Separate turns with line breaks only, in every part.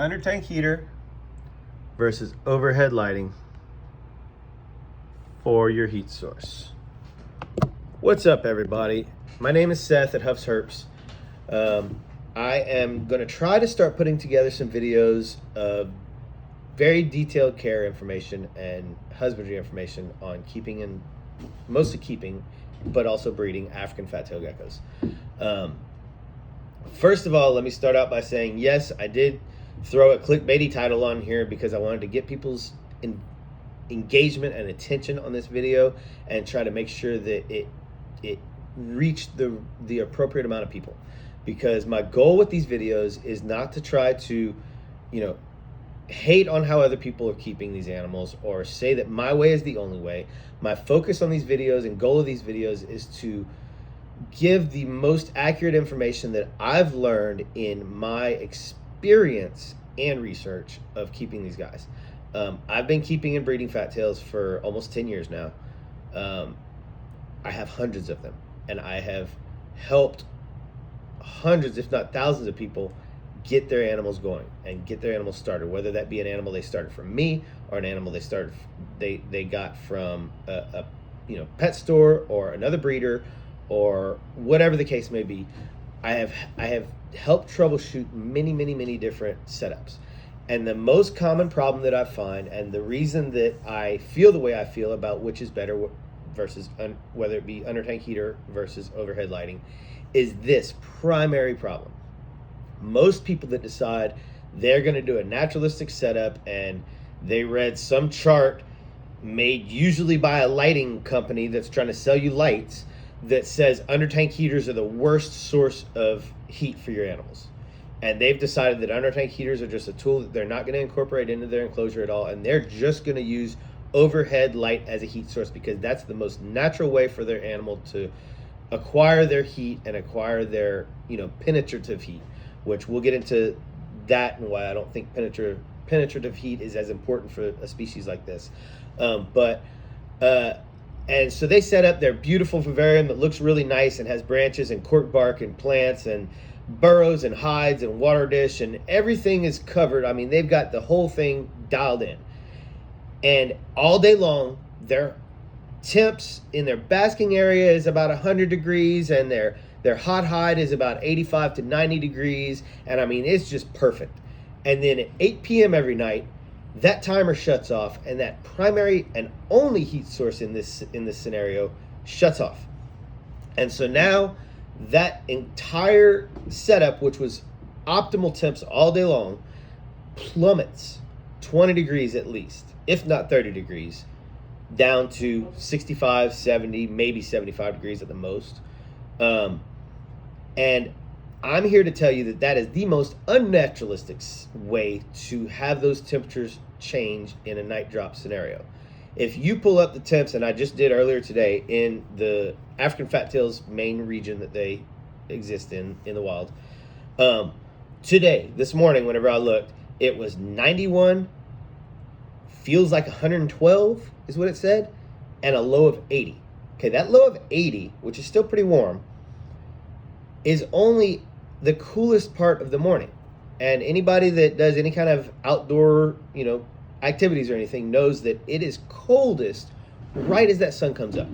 under tank heater versus overhead lighting for your heat source. What's up, everybody? My name is Seth at Huff's Herps. I am going to try to start putting together some videos of very detailed care information and husbandry information on keeping and mostly keeping, but also breeding African fat-tailed geckos. First of all, let me start out by saying, yes, I did throw a clickbaity title on here because I wanted to get people's engagement and attention on this video and try to make sure that it reached the appropriate amount of people. Because my goal with these videos is not to try to, hate on how other people are keeping these animals or say that my way is the only way. My focus on these videos and goal of these videos is to give the most accurate information that I've learned in my experience and research of keeping these guys. I've been keeping and breeding fat tails for almost 10 years now. I have hundreds of them, and I have helped hundreds, if not thousands of people get their animals going and get their animals started, whether that be an animal they started from me or an animal they got from a pet store or another breeder or whatever the case may be. I have helped troubleshoot many different setups. And the most common problem that I find, and the reason that I feel the way I feel about which is better versus whether it be under tank heater versus overhead lighting, is this primary problem. Most people that decide they're going to do a naturalistic setup and they read some chart made usually by a lighting company that's trying to sell you lights that says under tank heaters are the worst source of heat for your animals. And they've decided that under tank heaters are just a tool that they're not going to incorporate into their enclosure at all. And they're just going to use overhead light as a heat source because that's the most natural way for their animal to acquire their heat and acquire their, penetrative heat, which we'll get into that and why I don't think penetrative heat is as important for a species like this. And so they set up their beautiful vivarium that looks really nice and has branches and cork bark and plants and burrows and hides and water dish and everything is covered. I mean, they've got the whole thing dialed in. And all day long, their temps in their basking area is about 100 degrees and their hot hide is about 85 to 90 degrees. And I mean, it's just perfect. And then at 8 p.m. every night, that timer shuts off and that primary and only heat source in this scenario shuts off. And so now that entire setup, which was optimal temps all day long, plummets 20 degrees at least, if not 30 degrees, down to 65, 70, maybe 75 degrees at the most. And I'm here to tell you that is the most unnaturalistic way to have those temperatures change in a night drop scenario. If you pull up the temps, and I just did earlier today in the African fat tails main region that they exist in the wild. This morning, whenever I looked, it was 91, feels like 112 is what it said, and a low of 80. Okay, that low of 80, which is still pretty warm, is only the coolest part of the morning. And anybody that does any kind of outdoor, activities or anything knows that it is coldest right as that sun comes up.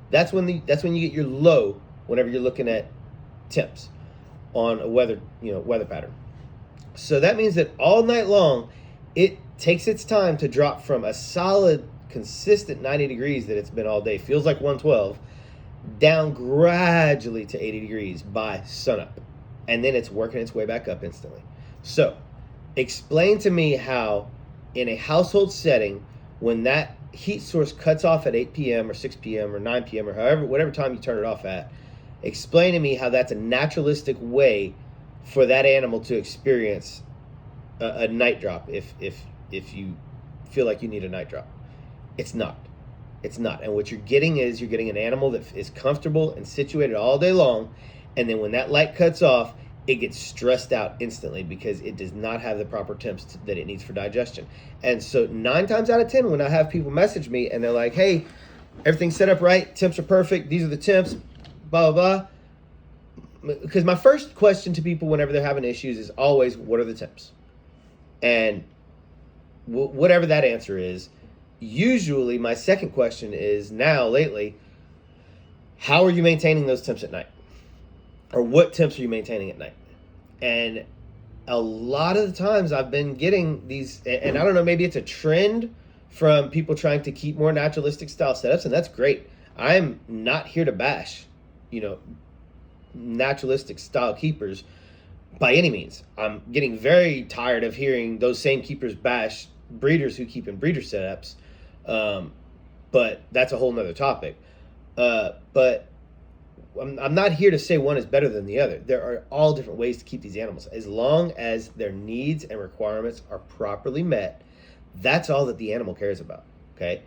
That's when you get your low whenever you're looking at temps on a weather pattern. So that means that all night long it takes its time to drop from a solid consistent 90 degrees that it's been all day, feels like 112, down gradually to 80 degrees by sunup. And then it's working its way back up instantly. So explain to me how in a household setting, when that heat source cuts off at 8 p.m. or 6 p.m. or 9 p.m. or whatever time you turn it off at, explain to me how that's a naturalistic way for that animal to experience a night drop if you feel like you need a night drop. It's not. And what you're getting is an animal that is comfortable and situated all day long, and then when that light cuts off, it gets stressed out instantly because it does not have the proper temps that it needs for digestion. And so 9 times out of 10, when I have people message me and they're like, hey, everything's set up right, temps are perfect, these are the temps, blah, blah, blah. Because my first question to people whenever they're having issues is always, what are the temps? And whatever that answer is, usually my second question is now lately, how are you maintaining those temps at night? Or what temps are you maintaining at night? And a lot of the times I've been getting these, and I don't know, maybe it's a trend from people trying to keep more naturalistic style setups, and that's great. I'm not here to bash, naturalistic style keepers by any means. I'm getting very tired of hearing those same keepers bash breeders who keep in breeder setups, but that's a whole nother topic. But I'm not here to say one is better than the other. There are all different ways to keep these animals. As long as their needs and requirements are properly met, that's all that the animal cares about, okay?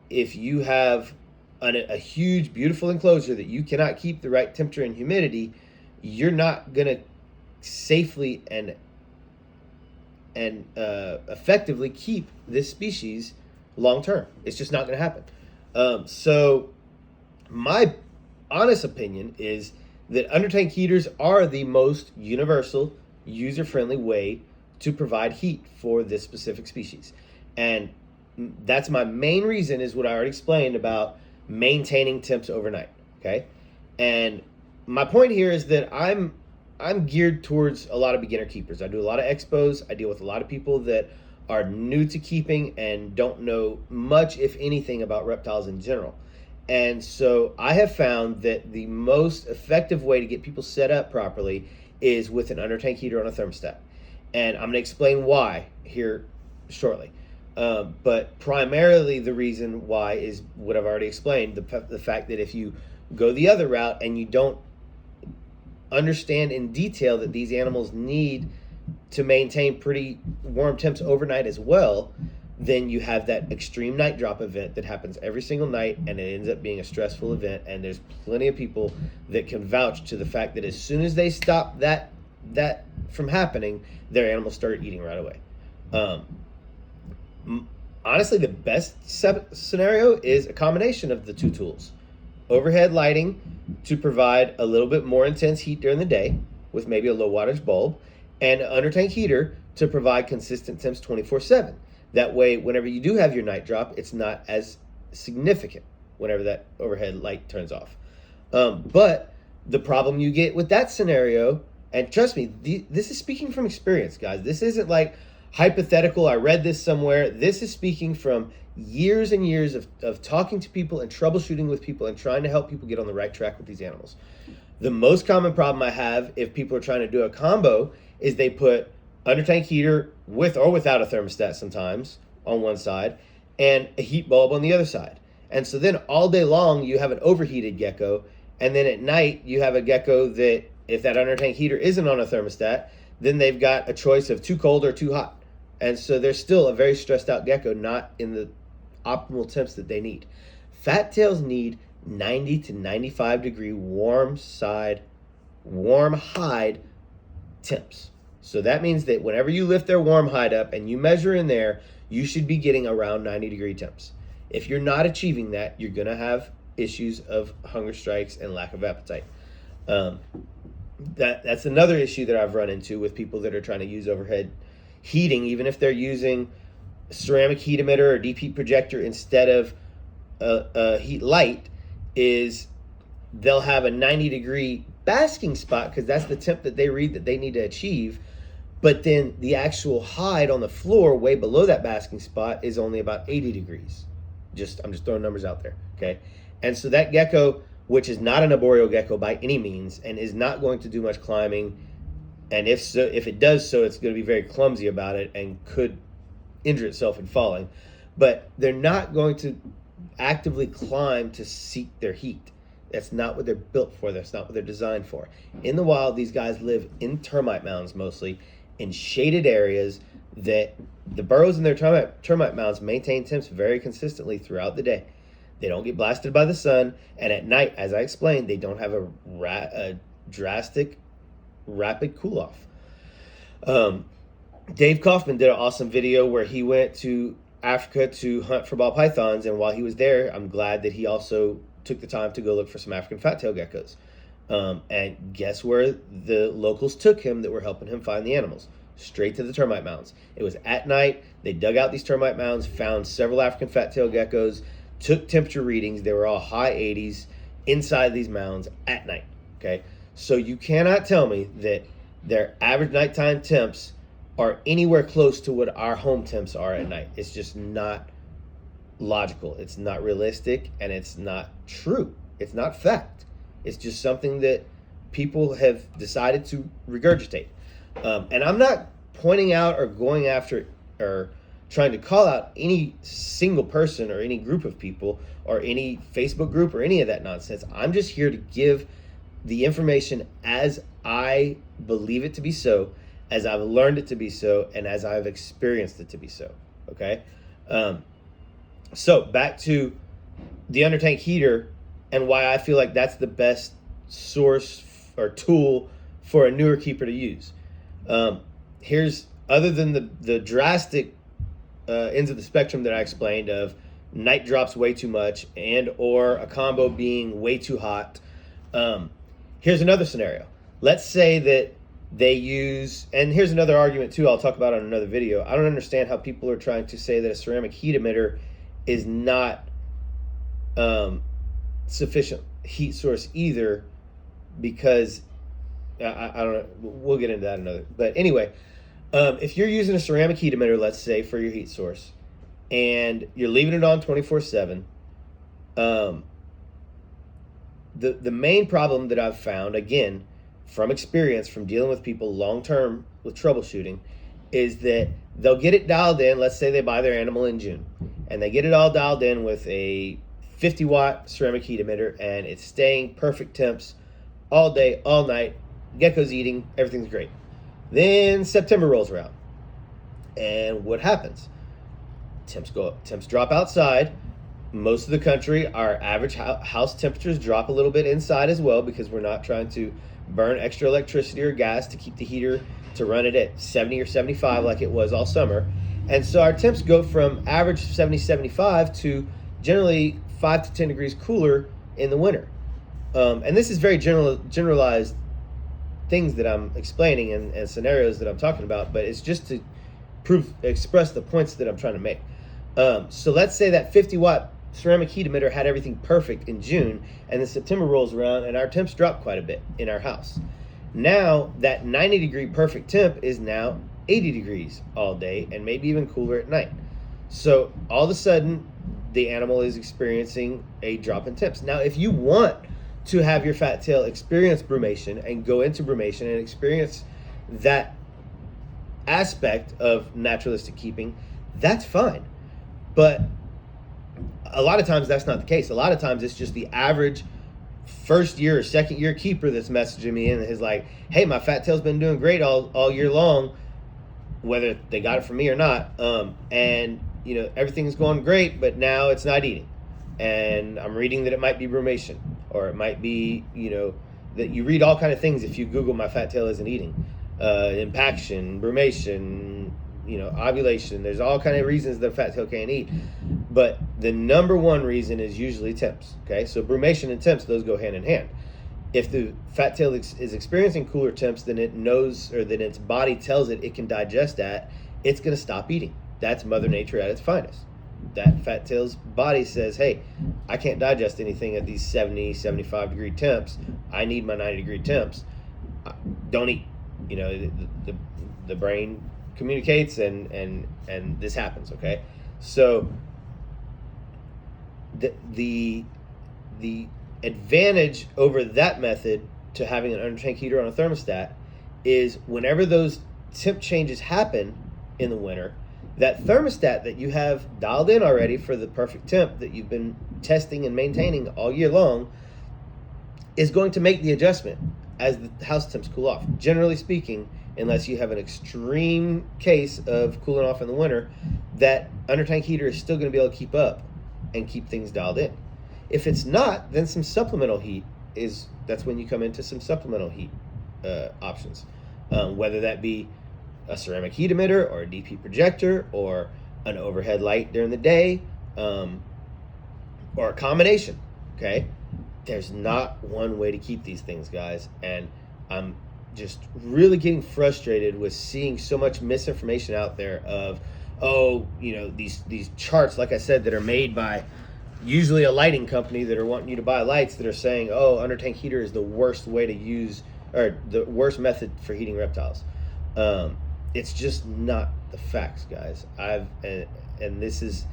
If you have a huge, beautiful enclosure that you cannot keep the right temperature and humidity, you're not going to safely and effectively keep this species long term. It's just not going to happen. So my honest opinion is that undertank heaters are the most universal, user-friendly way to provide heat for this specific species. And that's my main reason, is what I already explained about maintaining temps overnight, okay? And my point here is that I'm geared towards a lot of beginner keepers. I do a lot of expos. I deal with a lot of people that are new to keeping and don't know much, if anything, about reptiles in general. And so I have found that the most effective way to get people set up properly is with an undertank heater on a thermostat. And I'm going to explain why here shortly. But primarily the reason why is what I've already explained, the fact that if you go the other route and you don't understand in detail that these animals need to maintain pretty warm temps overnight as well, then you have that extreme night drop event that happens every single night, and it ends up being a stressful event. And there's plenty of people that can vouch to the fact that as soon as they stop that from happening, their animals start eating right away. Honestly, the best scenario is a combination of the two tools. Overhead lighting to provide a little bit more intense heat during the day with maybe a low wattage bulb, and an undertank heater to provide consistent temps 24/7. That way, whenever you do have your night drop, it's not as significant whenever that overhead light turns off. But the problem you get with that scenario, and trust me, this is speaking from experience, guys. This isn't like hypothetical, I read this somewhere. This is speaking from years and years of talking to people and troubleshooting with people and trying to help people get on the right track with these animals. The most common problem I have if people are trying to do a combo is they put undertank heater with or without a thermostat sometimes on one side and a heat bulb on the other side. And so then all day long you have an overheated gecko, and then at night you have a gecko that, if that undertank heater isn't on a thermostat, then they've got a choice of too cold or too hot. And so they're still a very stressed out gecko, not in the optimal temps that they need. Fat tails need 90 to 95 degree warm hide temps. So that means that whenever you lift their warm hide up and you measure in there, you should be getting around 90 degree temps. If you're not achieving that, you're going to have issues of hunger strikes and lack of appetite. That's another issue that I've run into with people that are trying to use overhead heating, even if they're using ceramic heat emitter or deep heat projector instead of a heat light, is they'll have a 90 degree basking spot because that's the temp that they read that they need to achieve. But then the actual hide on the floor way below that basking spot is only about 80 degrees. I'm just throwing numbers out there, okay? And so that gecko, which is not an arboreal gecko by any means and is not going to do much climbing, and if it does so, it's going to be very clumsy about it and could injure itself in falling. But they're not going to actively climb to seek their heat. That's not what they're built for. That's not what they're designed for. In the wild, these guys live in termite mounds mostly, in shaded areas that the burrows in their termite mounds maintain temps very consistently throughout the day. They don't get blasted by the sun, and at night, as I explained, they don't have a drastic, rapid cool-off. Dave Kaufman did an awesome video where he went to Africa to hunt for ball pythons, and while he was there, I'm glad that he also took the time to go look for some African fat-tail geckos. And guess where the locals took him that were helping him find the animals? straight to the termite mounds. It was at night. They dug out these termite mounds, found several African fat-tailed geckos, took temperature readings. They were all high 80s inside these mounds at night. Okay, so you cannot tell me that their average nighttime temps are anywhere close to what our home temps are at night. It's just not logical. It's not realistic, and it's not true. It's not fact. It's just something that people have decided to regurgitate. And I'm not pointing out or going after or trying to call out any single person or any group of people or any Facebook group or any of that nonsense. I'm just here to give the information as I believe it to be so, as I've learned it to be so, and as I've experienced it to be so. Okay? So back to the under tank heater and why I feel like that's the best source or tool for a newer keeper to use. Here's, other than the drastic ends of the spectrum that I explained of night drops way too much and or a combo being way too hot, here's another scenario. Let's say that they use, and here's another argument too I'll talk about on another video. I don't understand how people are trying to say that a ceramic heat emitter is not sufficient heat source either, because I don't know, we'll get into that another. But anyway, if you're using a ceramic heat emitter, let's say, for your heat source, and you're leaving it on 24/7, the main problem that I've found, again, from experience, from dealing with people long term with troubleshooting, is that they'll get it dialed in. Let's say they buy their animal in June, and they get it all dialed in with a 50-watt ceramic heat emitter, and it's staying perfect temps all day, all night. Gecko's eating, everything's great. Then September rolls around, and what happens? Temps go up. Temps drop outside. Most of the country, our average house temperatures drop a little bit inside as well, because we're not trying to burn extra electricity or gas to keep the heater to run it at 70 or 75 like it was all summer. And so our temps go from average 70, 75 to generally 5 to 10 degrees cooler in the winter. And this is very generalized things that I'm explaining and scenarios that I'm talking about, but it's just to express the points that I'm trying to make. So let's say that 50-watt ceramic heat emitter had everything perfect in June, and then September rolls around and our temps drop quite a bit in our house. Now that 90-degree perfect temp is now 80 degrees all day, and maybe even cooler at night. So all of a sudden, the animal is experiencing a drop in temps. Now, if you want to have your fat tail experience brumation and go into brumation and experience that aspect of naturalistic keeping, that's fine. But a lot of times that's not the case. A lot of times it's just the average first year or second year keeper that's messaging me and is like, hey, my fat tail's been doing great all year long, whether they got it from me or not. And you know, everything's going great, but now it's not eating. And I'm reading that it might be brumation, or it might be, you know, that you read all kind of things if you Google my fat tail isn't eating. Impaction, brumation, you know, ovulation. There's all kind of reasons that a fat tail can't eat. But the number one reason is usually temps. Okay, so brumation and temps, those go hand in hand. If the fat tail is experiencing cooler temps than it knows, or that its body tells it can digest at, it's going to stop eating. That's Mother Nature at its finest. That fat tail's body says, hey, I can't digest anything at these 70, 75 degree temps. I need my 90 degree temps. Don't eat. You know, the brain communicates, and this happens. Okay, so the advantage over that method to having an under tank heater on a thermostat is whenever those temp changes happen in the winter, that thermostat that you have dialed in already for the perfect temp that you've been testing and maintaining all year long is going to make the adjustment as the house temps cool off. Generally speaking, unless you have an extreme case of cooling off in the winter, that under tank heater is still going to be able to keep up and keep things dialed in. If it's not, then some supplemental heat that's when you come into some supplemental heat options, whether that be a ceramic heat emitter or a DP projector or an overhead light during the day, or a combination. Okay, there's not one way to keep these things, guys, and I'm just really getting frustrated with seeing so much misinformation out there of, oh, these charts, like I said, that are made by usually a lighting company that are wanting you to buy lights that are saying, oh, under tank heater is the worst way to use, or the worst method for heating reptiles. It's just not the facts, guys. And this is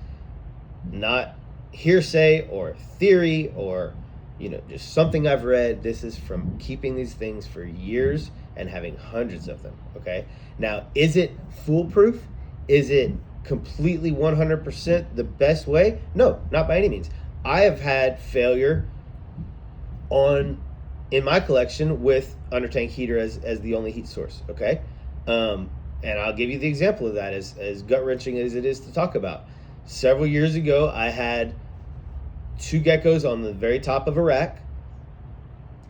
not hearsay or theory or just something I've read. This is from keeping these things for years and having hundreds of them. Okay, now, is it foolproof? Is it completely 100% the best way? No, not by any means. I have had failure in my collection with under tank heater as the only heat source. Okay, and I'll give you the example of that, as gut wrenching as it is to talk about. Several years ago, I had 2 geckos on the very top of a rack,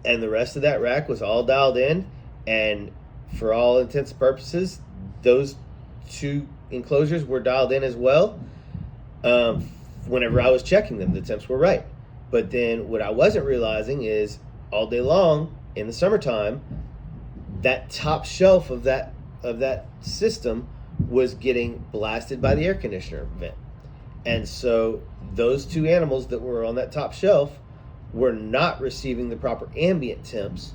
and the rest of that rack was all dialed in, and for all intents and purposes, those 2 enclosures were dialed in as well. Whenever I was checking them, the temps were right. But then what I wasn't realizing is all day long in the summertime, that top shelf of that system was getting blasted by the air conditioner vent. And so those 2 animals that were on that top shelf were not receiving the proper ambient temps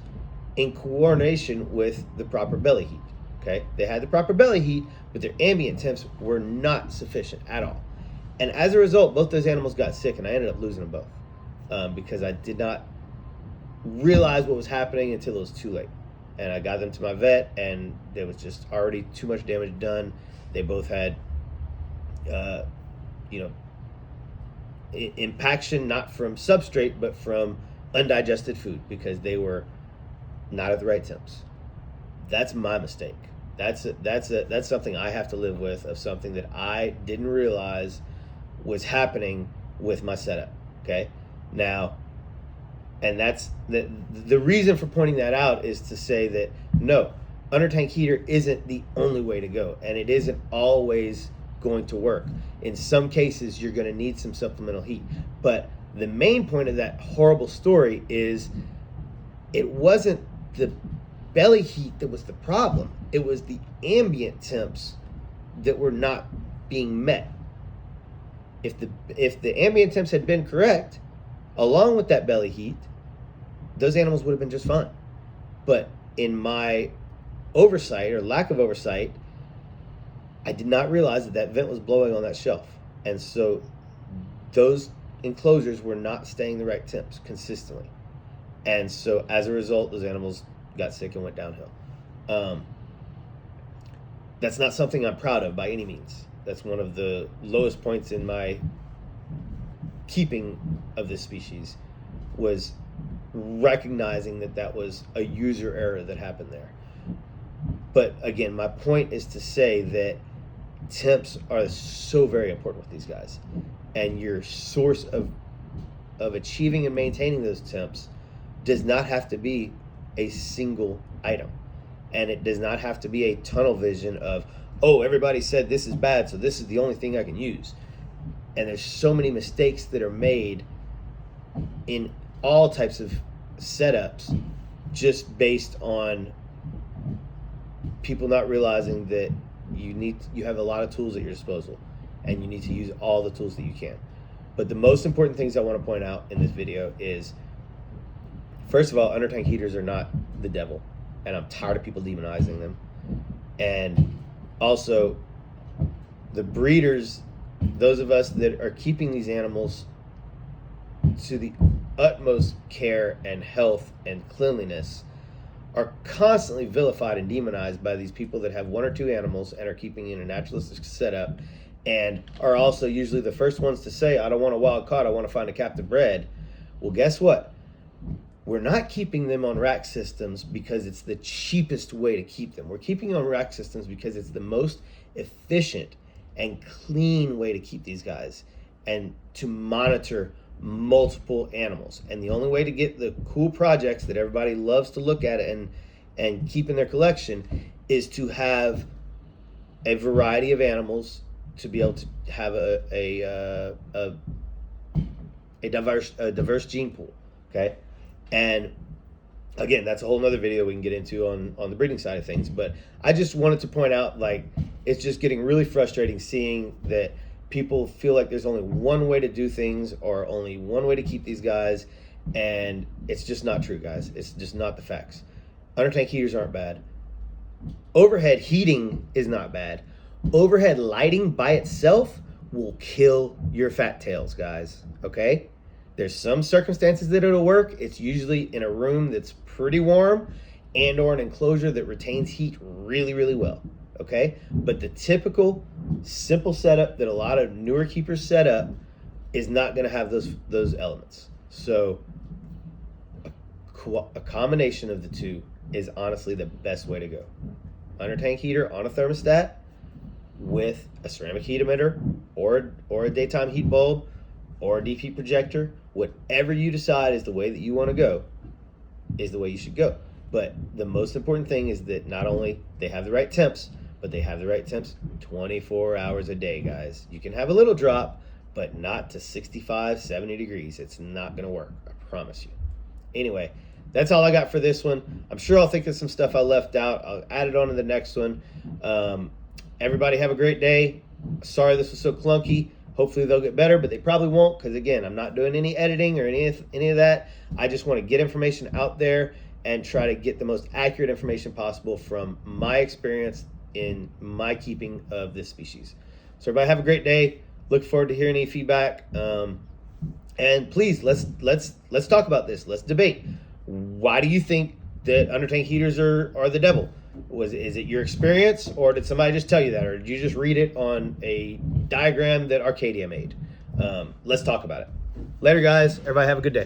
in coordination with the proper belly heat. Okay, they had the proper belly heat, but their ambient temps were not sufficient at all. And as a result, both those animals got sick, and I ended up losing them both because I did not realize what was happening until it was too late. And I got them to my vet, and there was just already too much damage done. They both had, impaction, not from substrate, but from undigested food, because they were not at the right temps. That's my mistake. That's something I have to live with, of something that I didn't realize was happening with my setup. Okay, now, and that's the reason for pointing that out, is to say that no, under tank heater isn't the only way to go, and it isn't always going to work. In some cases, you're going to need some supplemental heat. But the main point of that horrible story is it wasn't the belly heat that was the problem. It was the ambient temps that were not being met. If the ambient temps had been correct, along with that belly heat, those animals would have been just fine. But in my oversight, or lack of oversight, I did not realize that vent was blowing on that shelf. And so those enclosures were not staying the right temps consistently. And so as a result, those animals got sick and went downhill. That's not something I'm proud of by any means. That's one of the lowest points in my keeping of this species, was recognizing that was a user error that happened there. But again, my point is to say that temps are so very important with these guys, and your source of achieving and maintaining those temps does not have to be a single item, and it does not have to be a tunnel vision of, oh, everybody said this is bad, so this is the only thing I can use. And there's so many mistakes that are made in all types of setups, just based on people not realizing that you have a lot of tools at your disposal, and you need to use all the tools that you can. But the most important things I want to point out in this video is, first of all, under tank heaters are not the devil, and I'm tired of people demonizing them. And also, the breeders, those of us that are keeping these animals to the utmost care and health and cleanliness, are constantly vilified and demonized by these people that have 1 or 2 animals and are keeping in a naturalistic setup, and are also usually the first ones to say, I don't want a wild caught, I want to find a captive bred. Well, guess what? We're not keeping them on rack systems because it's the cheapest way to keep them. We're keeping on rack systems because it's the most efficient and clean way to keep these guys, and to monitor multiple animals. And the only way to get the cool projects that everybody loves to look at and keep in their collection is to have a variety of animals, to be able to have a diverse gene pool. Okay, and Again, that's a whole nother video we can get into on the breeding side of things. But I just wanted to point out, like, it's just getting really frustrating seeing that people feel like there's only one way to do things or only one way to keep these guys, and it's just not true, guys. It's just not the facts. Under tank heaters aren't bad. Overhead heating is not bad. Overhead lighting by itself will kill your fat tails, guys, okay? There's some circumstances that it'll work. It's usually in a room that's pretty warm and or an enclosure that retains heat really, really well, okay? But the typical simple setup that a lot of newer keepers set up is not gonna have those elements. So a combination of the two is honestly the best way to go. Under tank heater on a thermostat with a ceramic heat emitter or a daytime heat bulb or a deep heat projector, whatever you decide is the way that you want to go is the way you should go. But the most important thing is that not only they have the right temps, but they have the right temps 24 hours a day, guys. You can have a little drop, but not to 65, 70 degrees. It's not going to work, I promise you. Anyway, that's all I got for this one. I'm sure I'll think of some stuff I left out. I'll add it on to the next one. Everybody have a great day. Sorry this was so clunky. Hopefully they'll get better, but they probably won't because, again, I'm not doing any editing or any of that. I just want to get information out there and try to get the most accurate information possible from my experience in my keeping of this species. So everybody have a great day. Look forward to hearing any feedback. And please, let's talk about this. Let's debate. Why do you think that under tank heaters are the devil? Is it your experience, or did somebody just tell you that, or did you just read it on a diagram that Arcadia made? Let's talk about it. Later, guys. Everybody have a good day.